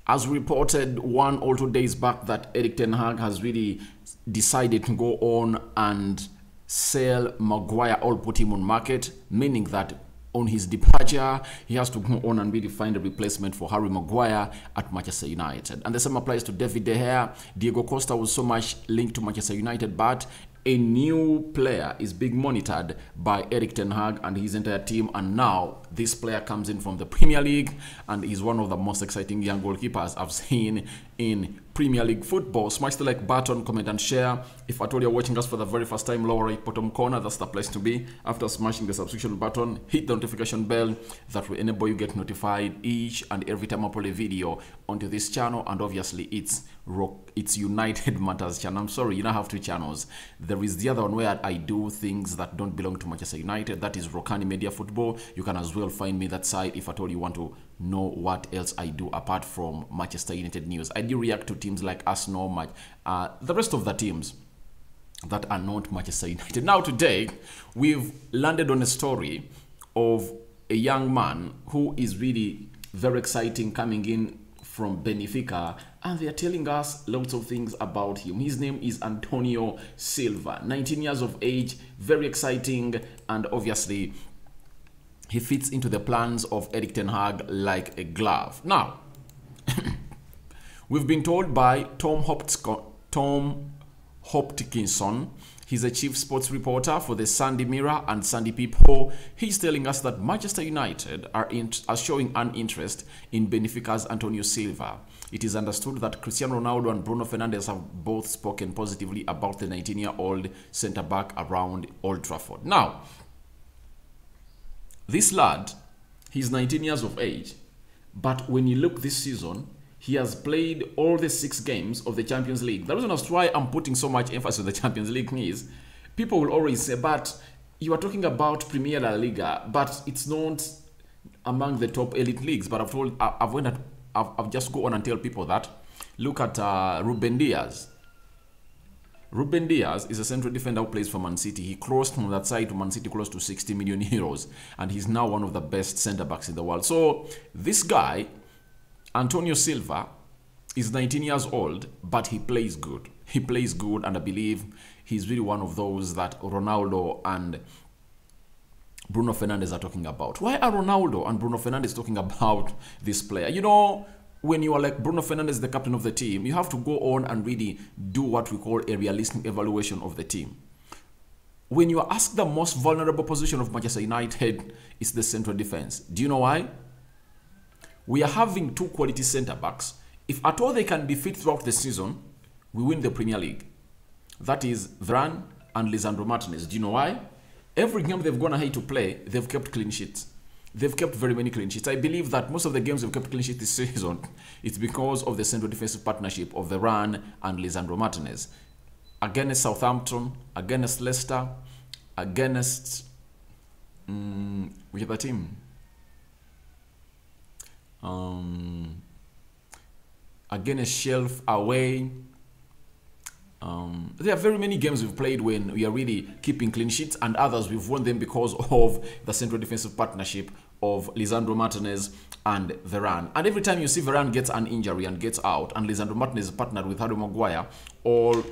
As reported 1 or 2 days back that Erik ten Hag has really decided to go on and sell Maguire or put him on market, meaning that on his departure, he has to go on and really find a replacement for Harry Maguire at Manchester United. And the same applies to David De Gea. Diego Costa was so much linked to Manchester United, but a new player is being monitored by Erik ten Hag and his entire team, and now this player comes in from the Premier League and is one of the most exciting young goalkeepers I've seen in Premier League football. Smash the like button, comment and share. If at all you're watching us for the very first time, lower right bottom corner, that's the place to be. After smashing the subscription button, hit the notification bell. That will enable you get notified each and every time I upload a video onto this channel. And obviously it's United Matters channel. I'm sorry, you don't have two channels. There is the other one where I do things that don't belong to Manchester United. That is Rokani Media Football. You can as well find me that side if at all you want to know what else I do apart from Manchester United news. I do react to teams like Arsenal, the rest of the teams that are not Manchester United. Now today, we've landed on a story of a young man who is really very exciting coming in from Benfica, and they are telling us lots of things about him. His name is Antonio Silva, 19 years of age, very exciting, and obviously he fits into the plans of Erik ten Hag like a glove. Now, we've been told by Tom Hopkinson, he's a chief sports reporter for the Sunday Mirror and Sunday People. He's telling us that Manchester United are showing an interest in Benfica's Antonio Silva. It is understood that Cristiano Ronaldo and Bruno Fernandes have both spoken positively about the 19-year-old centre-back around Old Trafford. Now, this lad, he's 19 years of age, but when you look this season, he has played all the 6 games of the Champions League. The reason as to why I'm putting so much emphasis on the Champions League is people will always say, but you are talking about Premier La Liga, but it's not among the top elite leagues. But I've just go on and tell people that. Look at Ruben Diaz. Ruben Diaz is a central defender who plays for Man City. He crossed from that side to Man City close to 60 million euros, and he's now one of the best centre backs in the world. So this guy, Antonio Silva, is 19 years old, but he plays good. He plays good, and I believe he's really one of those that Ronaldo and Bruno Fernandes are talking about. Why are Ronaldo and Bruno Fernandes talking about this player? You know, when you are like Bruno Fernandes, the captain of the team, you have to go on and really do what we call a realistic evaluation of the team. When you are asked the most vulnerable position of Manchester United, it's the central defense. Do you know why? We are having 2 quality centre-backs. If at all they can be fit throughout the season, we win the Premier League. That is Varane and Lisandro Martinez. Do you know why? Every game they've gone ahead to play, they've kept clean sheets. They've kept very many clean sheets. I believe that most of the games they've kept clean sheets this season, it's because of the central defensive partnership of Varane and Lisandro Martinez. Against Southampton, against Leicester, against which other team? Against Shelf away. There are very many games we've played when we are really keeping clean sheets, and others we've won them because of the central defensive partnership of Lisandro Martinez and Varane. And every time you see Varane gets an injury and gets out, and Lisandro Martinez is partnered with Harry Maguire or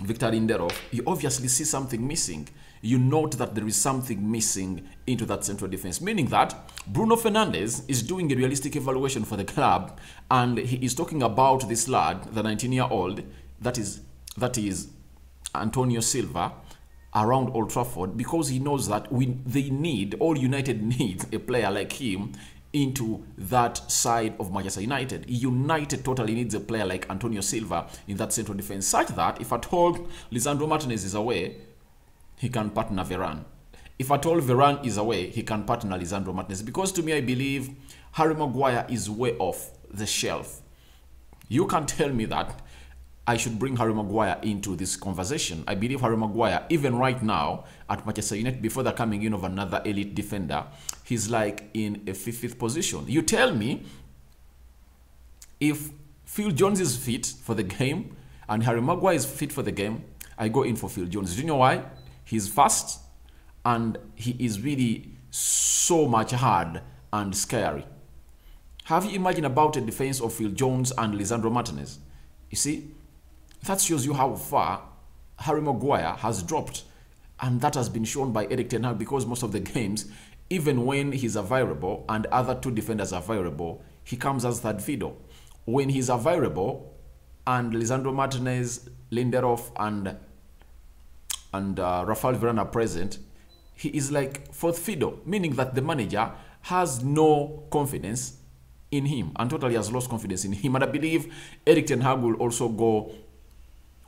Victor Lindelof, you obviously see something missing. You note that there is something missing into that central defense, meaning that Bruno Fernandes is doing a realistic evaluation for the club, and he is talking about this lad, the 19-year-old, that is Antonio Silva, around Old Trafford, because he knows that all United needs a player like him into that side of Manchester United. United totally needs a player like Antonio Silva in that central defense, such that if at all Lisandro Martinez is away, he can partner Varane. If at all Varane is away, he can partner Lisandro Martinez. Because to me, I believe Harry Maguire is way off the shelf. You can tell me that I should bring Harry Maguire into this conversation. I believe Harry Maguire, even right now at Manchester United, before the coming in of another elite defender, he's like in a 5th position. You tell me, if Phil Jones is fit for the game and Harry Maguire is fit for the game, I go in for Phil Jones. Do you know why? He's fast and he is really so much hard and scary. Have you imagined about a defense of Phil Jones and Lisandro Martinez? You see, that shows you how far Harry Maguire has dropped. And that has been shown by Erik ten Hag, because most of the games, even when he's available and other two defenders are available, he comes as third fiddle. When he's available and Lisandro Martinez, Lindelof and Rafael Varane are present, he is like fourth fiddle, meaning that the manager has no confidence in him and totally has lost confidence in him. And I believe Erik ten Hag will also go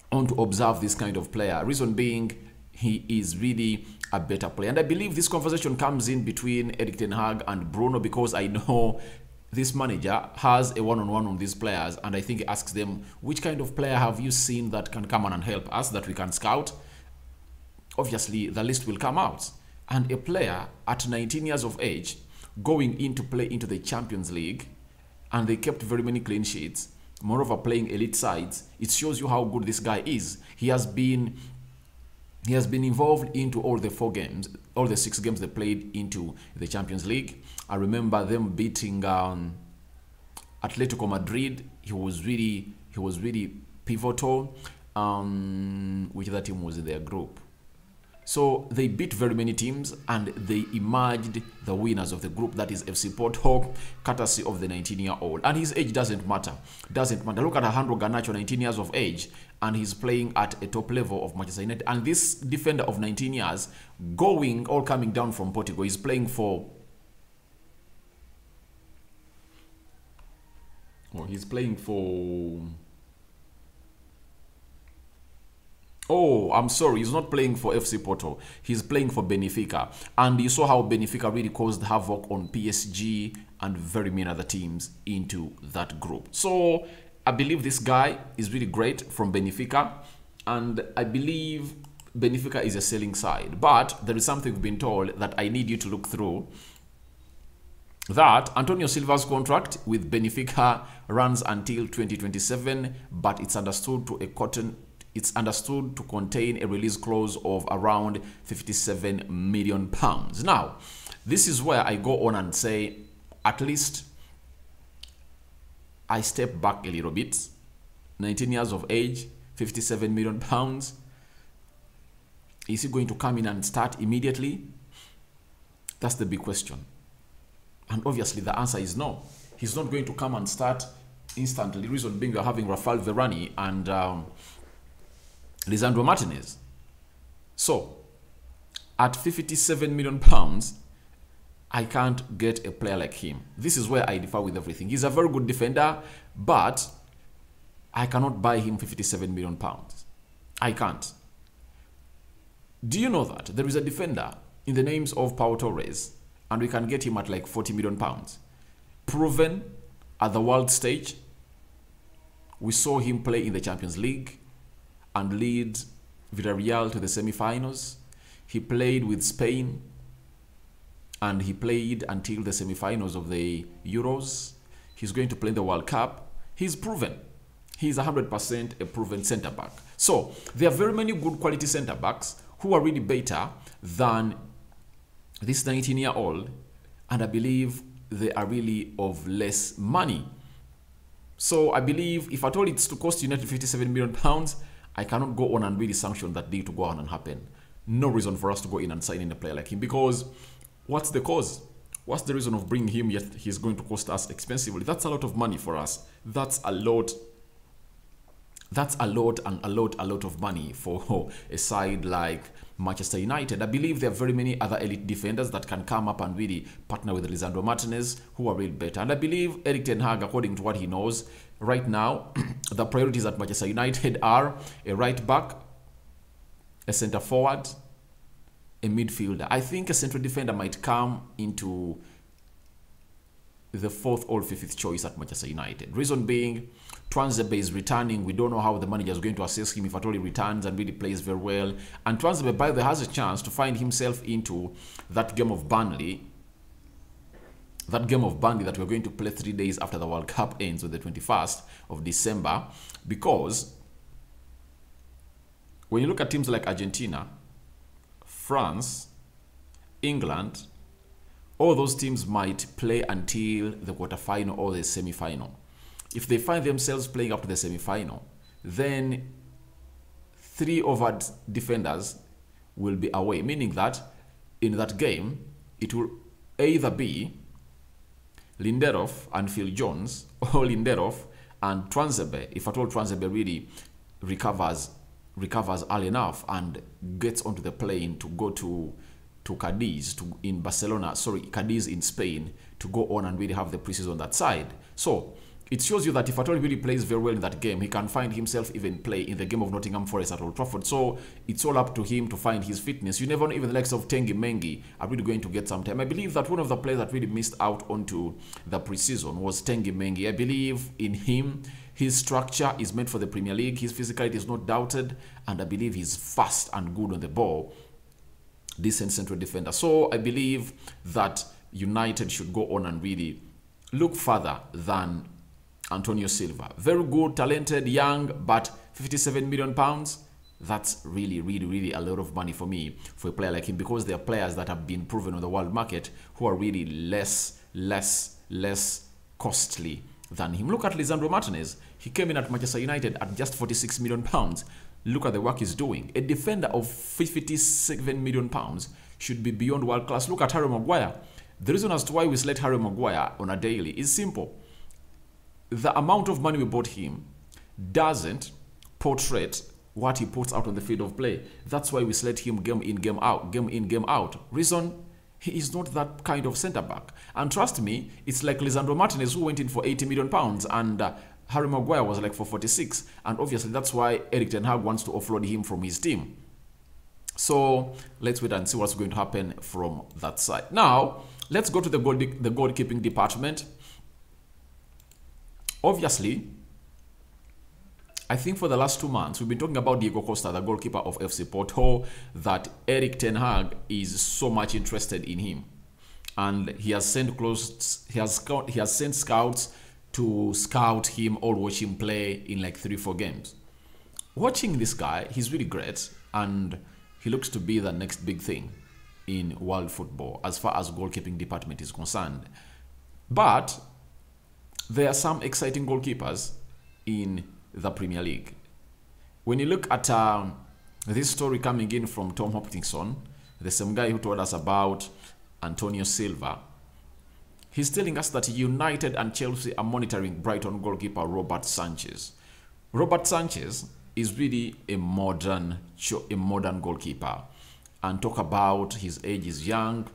on to observe this kind of player. Reason being, he is really a better player. And I believe this conversation comes in between Erik ten Hag and Bruno, because I know this manager has a one-on-one on these players, and I think he asks them, which kind of player have you seen that can come on and help us, that we can scout? Obviously, the list will come out. And a player at 19 years of age going in to play into the Champions League, and they kept very many clean sheets, moreover playing elite sides, it shows you how good this guy is. He has been involved into all the 4 games, all the 6 games they played into the Champions League. I remember them beating Atletico Madrid. He was really pivotal. Which other team was in their group? So they beat very many teams, and they emerged the winners of the group, that is FC Porto, courtesy of the 19-year-old. And his age doesn't matter. Doesn't matter. Look at Alejandro Garnacho, 19 years of age, and he's playing at a top level of Manchester United. And this defender of 19 years, coming down from Portugal, is playing for... Oh, he's playing for... Oh, I'm sorry. He's not playing for FC Porto. He's playing for Benfica. And you saw how Benfica really caused havoc on PSG and very many other teams into that group. So I believe this guy is really great from Benfica. And I believe Benfica is a selling side. But there is something we've been told that I need you to look through. That Antonio Silva's contract with Benfica runs until 2027, but it's understood to contain a release clause of around £57 million. Now, this is where I go on and say, at least I step back a little bit. 19 years of age, £57 million. Is he going to come in and start immediately? That's the big question. And obviously the answer is no. He's not going to come and start instantly. The reason being, you're having Rafael Varane and Lisandro Martinez. So, at £57 million, I can't get a player like him. This is where I differ with everything. He's a very good defender, but I cannot buy him £57 million. I can't. Do you know that there is a defender in the names of Pau Torres, and we can get him at like £40 million? Proven at the world stage. We saw him play in the Champions League and lead Villarreal to the semi-finals. He played with Spain, and he played until the semi-finals of the Euros. He's going to play in the World Cup. He's proven. He's 100% a proven centre-back. So, there are very many good quality centre-backs who are really better than this 19-year-old, and I believe they are really of less money. So, I believe if at all it's to cost United £57 million, I cannot go on and really sanction that deal to go on and happen. No reason for us to go in and sign in a player like him, because what's the cause? What's the reason of bringing him yet he's going to cost us expensively? That's a lot of money for us. That's a lot. That's a lot of money for a side like Manchester United. I believe there are very many other elite defenders that can come up and really partner with Lisandro Martinez, who are really better. And I believe Erik ten Hag, according to what he knows, right now, the priorities at Manchester United are a right back, a centre forward, a midfielder. I think a central defender might come into the 4th or 5th choice at Manchester United. Reason being, Tuanzebe is returning. We don't know how the manager is going to assess him if at all he returns and really plays very well. And Tuanzebe, by the way, has a chance to find himself into that game of Burnley. That game of Burnley that we're going to play 3 days after the World Cup ends on the 21st of December. Because when you look at teams like Argentina, France, England, all those teams might play until the quarterfinal or the semi-final. If they find themselves playing up to the semi-final, then 3 of our defenders will be away, meaning that in that game, it will either be Lindelof and Phil Jones, or Lindelof and Tuanzebe, if at all Tuanzebe really recovers early enough and gets onto the plane to go to Cadiz in Barcelona, Cadiz in Spain, to go on and really have the preseason on that side. So it shows you that if at all he really plays very well in that game, he can find himself even play in the game of Nottingham Forest at Old Trafford. So it's all up to him to find his fitness. You never know, even the likes of Tengi Mengi are really going to get some time. I believe that one of the players that really missed out onto the preseason was Tengi Mengi. I believe in him. His structure is meant for the Premier League. His physicality is not doubted. And I believe he's fast and good on the ball. Decent central defender. So I believe that United should go on and really look further than Antonio Silva. Very good, talented, young, but 57 million pounds. That's really, really, really a lot of money for me, for a player like him, because there are players that have been proven on the world market who are really less costly than him. Look at Lisandro Martinez. He came in at Manchester United at just 46 million pounds. Look at the work he's doing. A defender of 57 million pounds should be beyond world class. Look at Harry Maguire. The reason as to why we select Harry Maguire on a daily is simple. The amount of money we bought him doesn't portray what he puts out on the field of play. That's why we select him game in, game out, game in, game out. Reason, he is not that kind of centre-back. And trust me, it's like Lisandro Martinez, who went in for 80 million pounds and Harry Maguire was like for 46. And obviously that's why Erik ten Hag wants to offload him from his team. So let's wait and see what's going to happen from that side. Now, let's go to the goalkeeping department. Obviously, I think for the last 2 months, we've been talking about Diego Costa, the goalkeeper of FC Porto, that Erik ten Hag is so much interested in him. And he has sent sent scouts to scout him or watch him play in like 3-4 games. Watching this guy, he's really great, and he looks to be the next big thing in world football as far as goalkeeping department is concerned. But there are some exciting goalkeepers in the Premier League. When you look at this story coming in from Tom Hopkinson, the same guy who told us about Antonio Silva, he's telling us that United and Chelsea are monitoring Brighton goalkeeper Robert Sanchez. Robert Sanchez is really a modern goalkeeper, and talk about his age is young,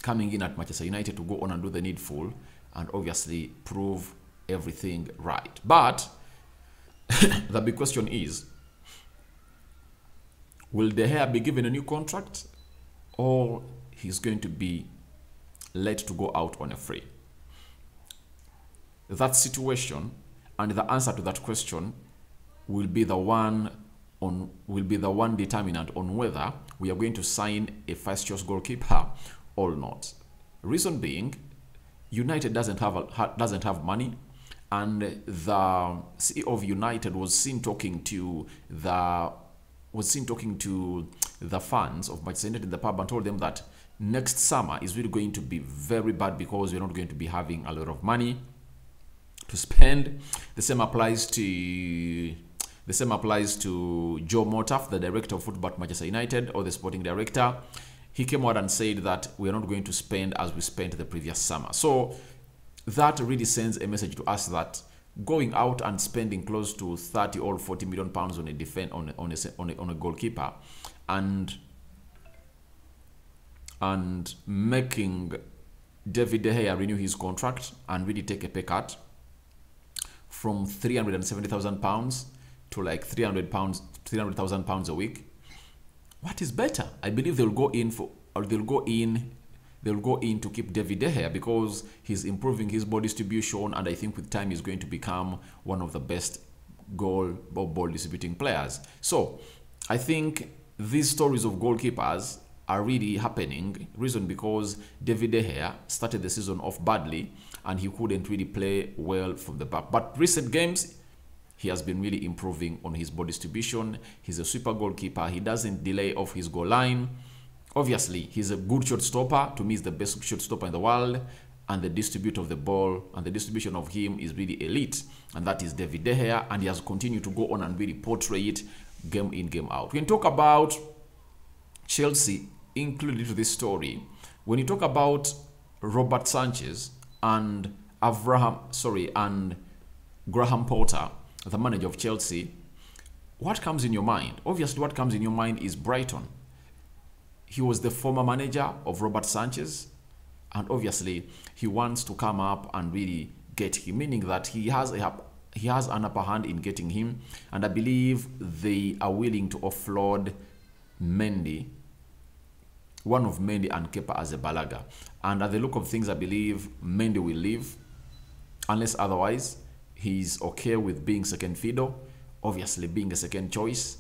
coming in at Manchester United to go on and do the needful and obviously prove everything right. But the big question is, will De Gea be given a new contract, or he's going to be let to go out on a free? That situation and the answer to that question will be the one determinant on whether we are going to sign a first choice goalkeeper or not. Reason being, United doesn't have money, and the CEO of United was seen talking to the fans of Manchester United in the pub and told them that next summer is really going to be very bad because we're not going to be having a lot of money to spend. The same applies to Joe Motaf, the director of football at Manchester United, or the sporting director. He came out and said that we're not going to spend as we spent the previous summer. So that really sends a message to us that going out and spending close to 30 or 40 million pounds on a goalkeeper and making David De Gea renew his contract and really take a pay cut from 370,000 pounds to like 300,000 pounds a week. What is better? I believe they'll go in to keep David De Gea because he's improving his ball distribution, and I think with time he's going to become one of the best ball distributing players. So I think these stories of goalkeepers are really happening. Reason because David De Gea started the season off badly and he couldn't really play well from the back. But recent games, he has been really improving on his ball distribution. He's a super goalkeeper. He doesn't delay off his goal line. Obviously, he's a good shot stopper. To me, he's the best shot stopper in the world. And the distribution of the ball and the distribution of him is really elite. And that is David De Gea. And he has continued to go on and really portray it game in, game out. We can talk about Chelsea included into this story. When you talk about Robert Sanchez and Graham Potter, the manager of Chelsea, what comes in your mind? Obviously, what comes in your mind is Brighton. He was the former manager of Robert Sanchez, and obviously he wants to come up and really get him, meaning that he has an upper hand in getting him, and I believe they are willing to offload Mendy, one of Mendy and Kepa as a Balaga. And at the look of things, I believe Mendy will leave, unless otherwise he's okay with being second fiddle. Obviously, being a second choice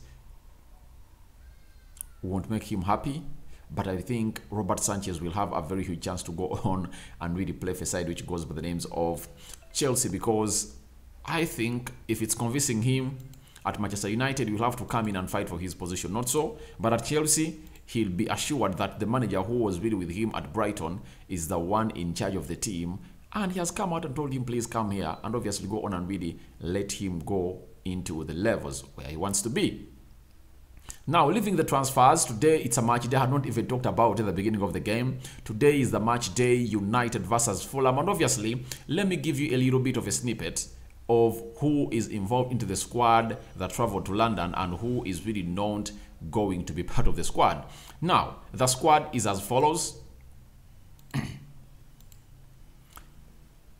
won't make him happy. But I think Robert Sanchez will have a very huge chance to go on and really play for a side which goes by the names of Chelsea, because I think if it's convincing him at Manchester United, he'll have to come in and fight for his position. Not so, but at Chelsea, he'll be assured that the manager who was really with him at Brighton is the one in charge of the team, and he has come out and told him, please come here, and obviously go on and really let him go into the levels where he wants to be. Now, leaving the transfers, today it's a match day I had not even talked about at the beginning of the game. Today is the match day, United versus Fulham, and obviously, let me give you a little bit of a snippet of who is involved into the squad that traveled to London and who is really not going to be part of the squad. Now, the squad is as follows: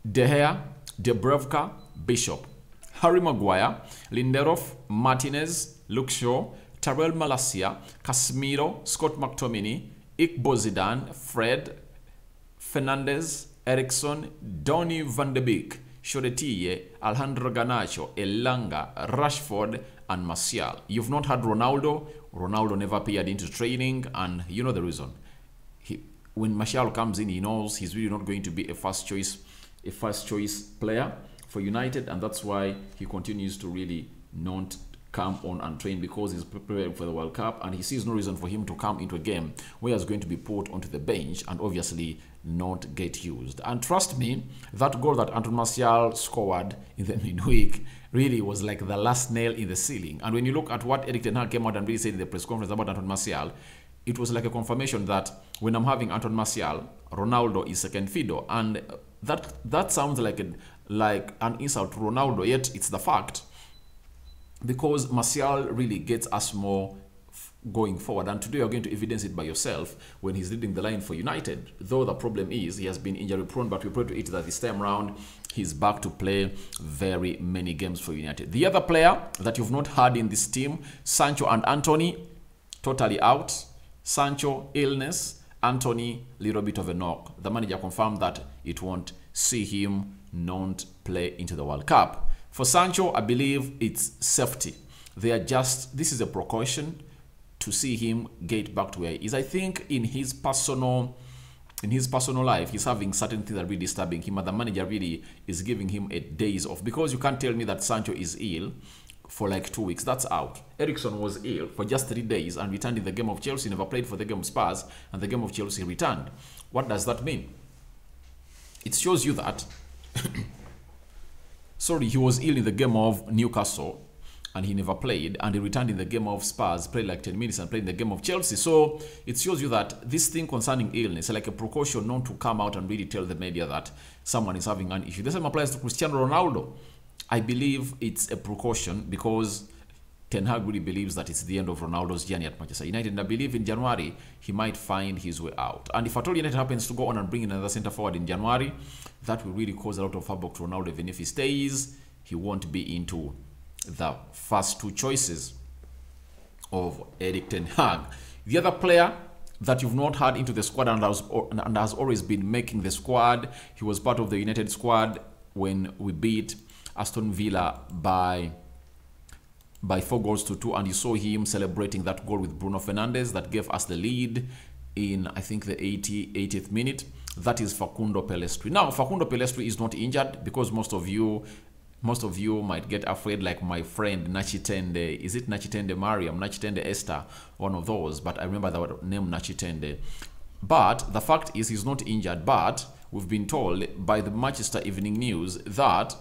De Gea, Dubravka, Bishop, Harry Maguire, Lindelof, Martinez, Luke Shaw, Tyrell Malacia, Casemiro, Scott McTominay, Zidane, Fred, Fernandez, Eriksson, Donny van de Beek, Shoretille, Alejandro Garnacho, Elanga, Rashford, and Martial. You've not had Ronaldo. Ronaldo never appeared into training, and you know the reason. When Martial comes in, he knows he's really not going to be a first choice player for United, and that's why he continues to really not come on and train, because he's preparing for the World Cup, and he sees no reason for him to come into a game where he's going to be put onto the bench and obviously not get used. And trust me, that goal that Anton Martial scored in the midweek really was like the last nail in the ceiling. And when you look at what Erik Ten Hag came out and really said in the press conference about Anton Martial, it was like a confirmation that when I'm having Anton Martial, Ronaldo is second fiddle, and that sounds like an insult to Ronaldo, yet it's the fact. Because Martial really gets us more going forward, and today you're going to evidence it by yourself when he's leading the line for United. Though the problem is he has been injury prone, but we pray to it that this time around he's back to play very many games for United. The other player that you've not had in this team, Sancho and Anthony, totally out. Sancho, illness. Anthony, little bit of a knock. The manager confirmed that it won't see him not play into the World Cup. For Sancho, I believe it's safety. This is a precaution to see him get back to where he is. I think in his personal life, he's having certain things that are really disturbing him, and the manager really is giving him a days off, because you can't tell me that Sancho is ill for like 2 weeks. That's out. Eriksson was ill for just 3 days and returned in the game of Chelsea, never played for the game of Spurs, and the game of Chelsea returned. What does that mean? It shows you that sorry, he was ill in the game of Newcastle and he never played, and he returned in the game of Spurs, played like 10 minutes and played in the game of Chelsea. So it shows you that this thing concerning illness, like a precaution not to come out and really tell the media that someone is having an issue. The same applies to Cristiano Ronaldo. I believe it's a precaution because Ten Hag really believes that it's the end of Ronaldo's journey at Manchester United, and I believe in January he might find his way out. And if at all United happens to go on and bring in another centre forward in January, that will really cause a lot of havoc to Ronaldo. Even if he stays, he won't be into the first two choices of Erik Ten Hag. The other player that you've not had into the squad and has always been making the squad, he was part of the United squad when we beat Aston Villa by 4-2, and you saw him celebrating that goal with Bruno Fernandes that gave us the lead in, I think, the 80th minute. That is Facundo Pellistri. Now, Facundo Pellistri is not injured, because most of you Most of you might get afraid, like my friend Nachitende. Is it Nachitende Mariam, Nachitende Esther, one of those? But I remember the name Nachitende. But the fact is, he's not injured. But we've been told by the Manchester Evening News that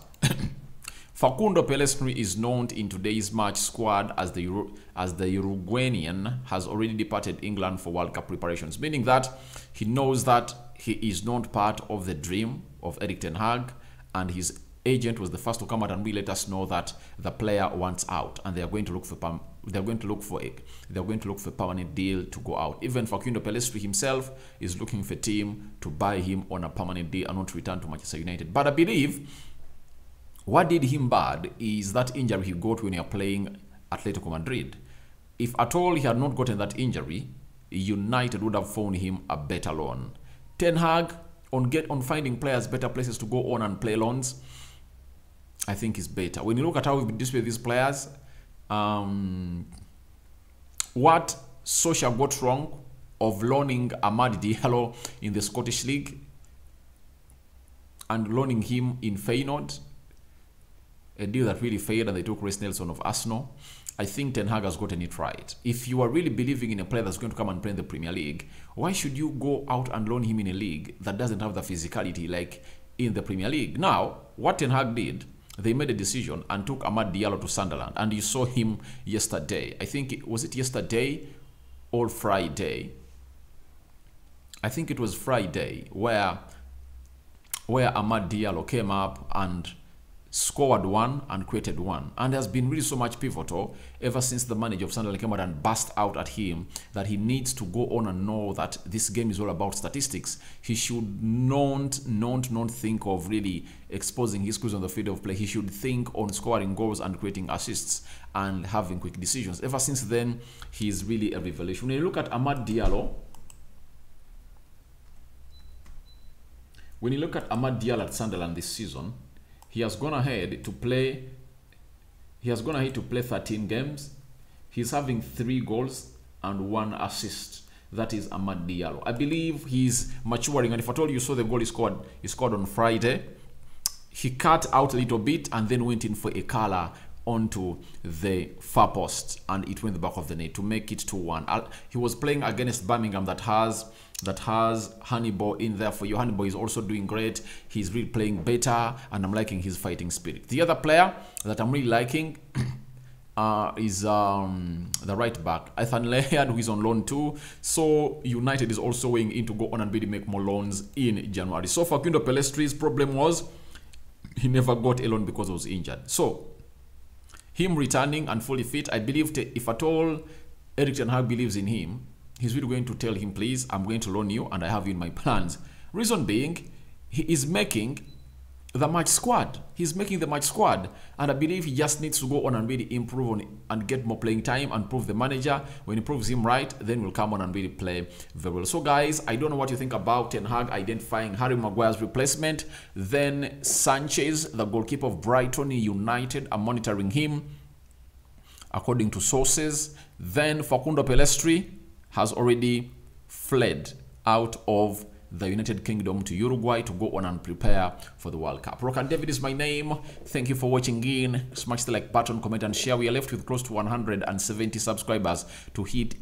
Facundo Pelestri is known in today's match squad as the Uruguayan has already departed England for World Cup preparations, meaning that he knows that he is not part of the dream of Erik ten Hag, and his agent was the first to come out and really let us know that the player wants out, and they are going to look for a permanent deal to go out. Even Facundo Pelestri himself is looking for a team to buy him on a permanent deal and not to return to Manchester United. But I believe what did him bad is that injury he got when he was playing Atletico Madrid. If at all he had not gotten that injury, United would have found him a better loan. Ten Hag on finding players better places to go on and play loans, I think is better. When you look at how we've been displaying these players, what Solskjaer got wrong of loaning Amad Diallo in the Scottish League and loaning him in Feyenoord, a deal that really failed, and they took Reece Nelson of Arsenal. I think Ten Hag has gotten it right. If you are really believing in a player that's going to come and play in the Premier League, why should you go out and loan him in a league that doesn't have the physicality like in the Premier League? Now, what Ten Hag did, they made a decision and took Amad Diallo to Sunderland, and you saw him yesterday. I think was it yesterday or Friday? I think it was Friday where Amad Diallo came up and scored one and created one, and has been really so much pivotal ever since the manager of Sunderland came out and burst out at him that he needs to go on and know that this game is all about statistics. He should not think of really exposing his skills on the field of play. He should think on scoring goals and creating assists and having quick decisions. Ever since then, he's really a revelation. When you look at Amad Diallo, at Sunderland this season, he has gone ahead to play 13 games. He's having 3 goals and 1 assist. That is Amad Diallo. I believe he's maturing, and if at all you saw the goal he scored on Friday, he cut out a little bit and then went in for a curler onto the far post, and it went the back of the net to make it 2-1. He was playing against Birmingham that has Hannibal in there for you. Hannibal is also doing great. He's really playing better, and I'm liking his fighting spirit. The other player that I'm really liking is the right back, Ethan Laird, who is on loan too. So United is also weighing in to go on and really make more loans in January. So Facundo Pelestri's problem was he never got a loan because he was injured. So him returning and fully fit, I believe if at all Erik ten Hag believes in him, he's really going to tell him, please, I'm going to loan you and I have you in my plans. Reason being, he is making the match squad. He's making the match squad, and I believe he just needs to go on and really improve on it and get more playing time and prove the manager. When he proves him right, then we'll come on and really play very well. So guys, I don't know what you think about Ten Hag identifying Harry Maguire's replacement. Then Sanchez, the goalkeeper of Brighton United, are monitoring him according to sources. Then Facundo Pelestri has already fled out of the United Kingdom to Uruguay to go on and prepare for the World Cup. Rock and David is my name. Thank you for watching in. Smash the like button, comment and share. We are left with close to 170 subscribers to hit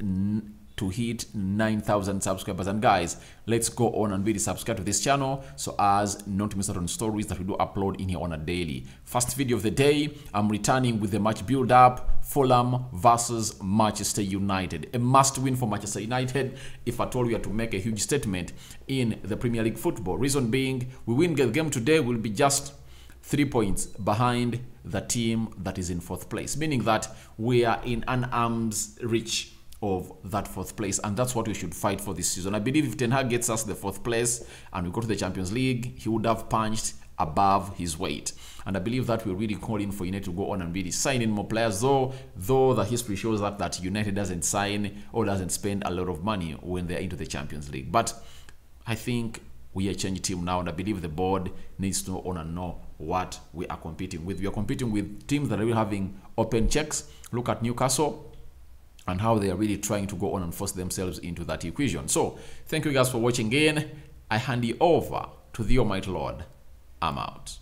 9,000 subscribers. And guys, let's go on and really subscribe to this channel so as not to miss out on stories that we do upload in here on a daily. First video of the day, I'm returning with the match build up. Fulham versus Manchester United. A must win for Manchester United if at all we are to make a huge statement in the Premier League football. Reason being, we win the game today, we'll be just 3 points behind the team that is in 4th place, meaning that we are in an arm's reach of that 4th place, and that's what we should fight for this season. I believe if Ten Hag gets us the 4th place and we go to the Champions League, he would have punched above his weight, and I believe that we're really calling for United to go on and really sign in more players, though the history shows that United doesn't sign or doesn't spend a lot of money when they're into the Champions League. But I think we are a changed team now, and I believe the board needs to know and know what we are competing with. We are competing with teams that are really having open checks. Look at Newcastle and how they are really trying to go on and force themselves into that equation. So thank you guys for watching in. I hand you over to the Almighty Lord. I'm out.